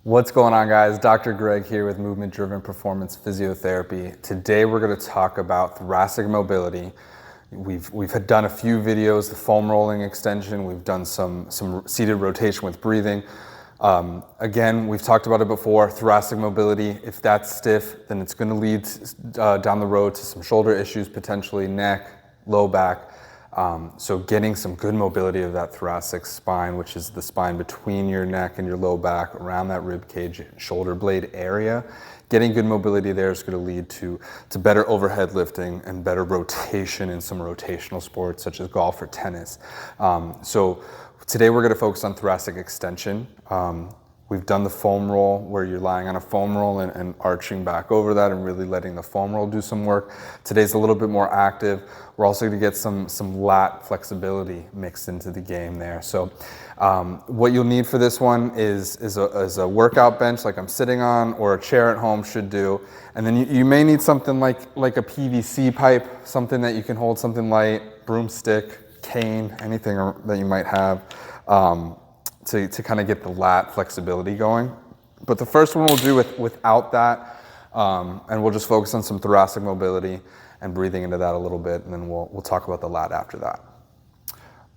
What's going on, guys? Dr. Greg here with Movement Driven Performance Physiotherapy. Today we're going to talk about thoracic mobility. We've had done a few videos, the foam rolling extension. We've done some seated rotation with breathing. Again, we've talked about it before, thoracic mobility. If that's stiff, then it's going to lead down the road to some shoulder issues, potentially neck, low back. So getting some good mobility of that thoracic spine, which is the spine between your neck and your low back, around that rib cage, shoulder blade area, getting good mobility there is going to lead to better overhead lifting and better rotation in some rotational sports such as golf or tennis. So today we're going to focus on thoracic extension. We've done the foam roll where you're lying on a foam roll and arching back over that and really letting the foam roll do some work. Today's a little bit more active. We're also going to get some lat flexibility mixed into the game there. So what you'll need for this one is a workout bench like I'm sitting on, or a chair at home should do. And then you may need something like a PVC pipe, something that you can hold something light, broomstick, cane, anything that you might have. To kind of get the lat flexibility going. But the first one we'll do without that, and we'll just focus on some thoracic mobility and breathing into that a little bit, and then we'll talk about the lat after that.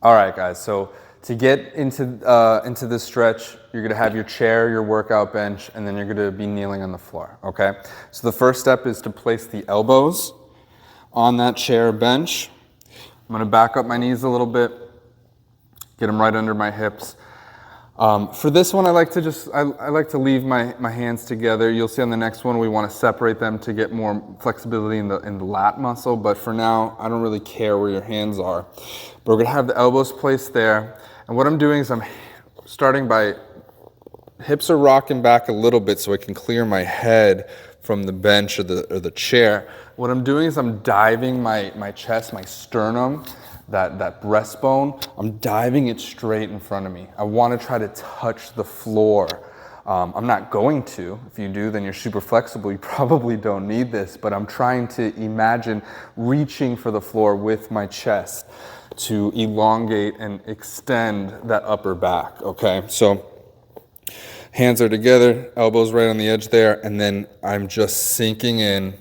All right, guys, so to get into this stretch, you're gonna have your chair, your workout bench, and then you're gonna be kneeling on the floor, okay? So the first step is to place the elbows on that chair bench. I'm gonna back up my knees a little bit, get them right under my hips. For this one, I like to leave my hands together. You'll see on the next one, we want to separate them to get more flexibility in the lat muscle. But for now, I don't really care where your hands are. But we're gonna have the elbows placed there. And what I'm doing is I'm starting by, hips are rocking back a little bit so I can clear my head from the bench or the chair. What I'm doing is I'm diving my chest, my sternum, that breastbone, I'm diving it straight in front of me. I want to try to touch the floor. I'm not going to. If you do, then you're super flexible. You probably don't need this, but I'm trying to imagine reaching for the floor with my chest to elongate and extend that upper back, okay? So hands are together, elbows right on the edge there, and then I'm just sinking in,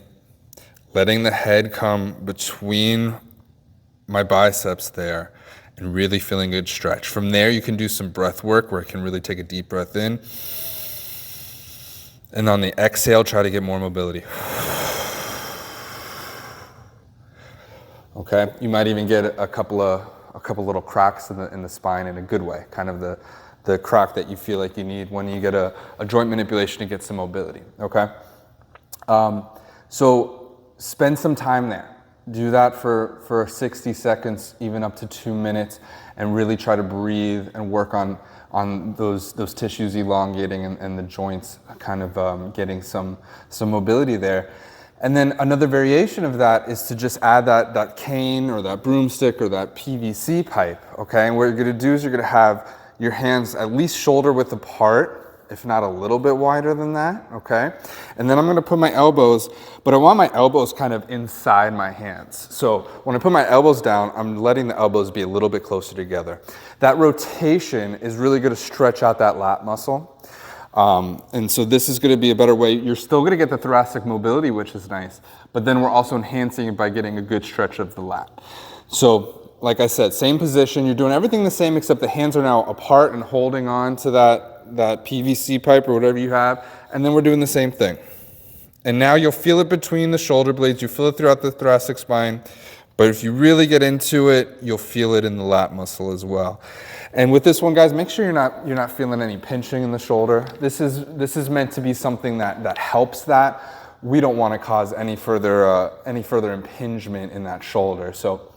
letting the head come between my biceps there and really feeling a good stretch. From there, you can do some breath work where I can really take a deep breath in. And on the exhale, try to get more mobility. Okay, you might even get a couple little cracks in the spine in a good way, kind of the crack that you feel like you need when you get a joint manipulation to get some mobility, okay? So spend some time there. Do that for 60 seconds, even up to 2 minutes, and really try to breathe and work on those tissues elongating and the joints kind of getting some mobility there. And then another variation of that is to just add that cane or that broomstick or that PVC pipe, okay? And what you're gonna do is you're gonna have your hands at least shoulder width apart, if not a little bit wider than that, okay? And then I'm gonna put my elbows, but I want my elbows kind of inside my hands. So when I put my elbows down, I'm letting the elbows be a little bit closer together. That rotation is really gonna stretch out that lat muscle. And so this is gonna be a better way. You're still gonna get the thoracic mobility, which is nice, but then we're also enhancing it by getting a good stretch of the lat. So like I said, same position, you're doing everything the same except the hands are now apart and holding on to that PVC pipe or whatever you have, and then we're doing the same thing. And now you'll feel it between the shoulder blades, you feel it throughout the thoracic spine, but if you really get into it, you'll feel it in the lat muscle as well. And with this one, guys, make sure you're not feeling any pinching in the shoulder. This is meant to be something that helps that. We don't want to cause any further impingement in that shoulder. So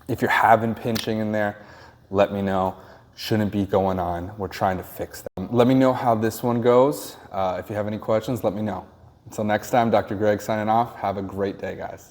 if you're having pinching in there, let me know. Shouldn't be going on. We're trying to fix them. Let me know how this one goes. If you have any questions, let me know. Until next time, Dr. Greg signing off. Have a great day, guys.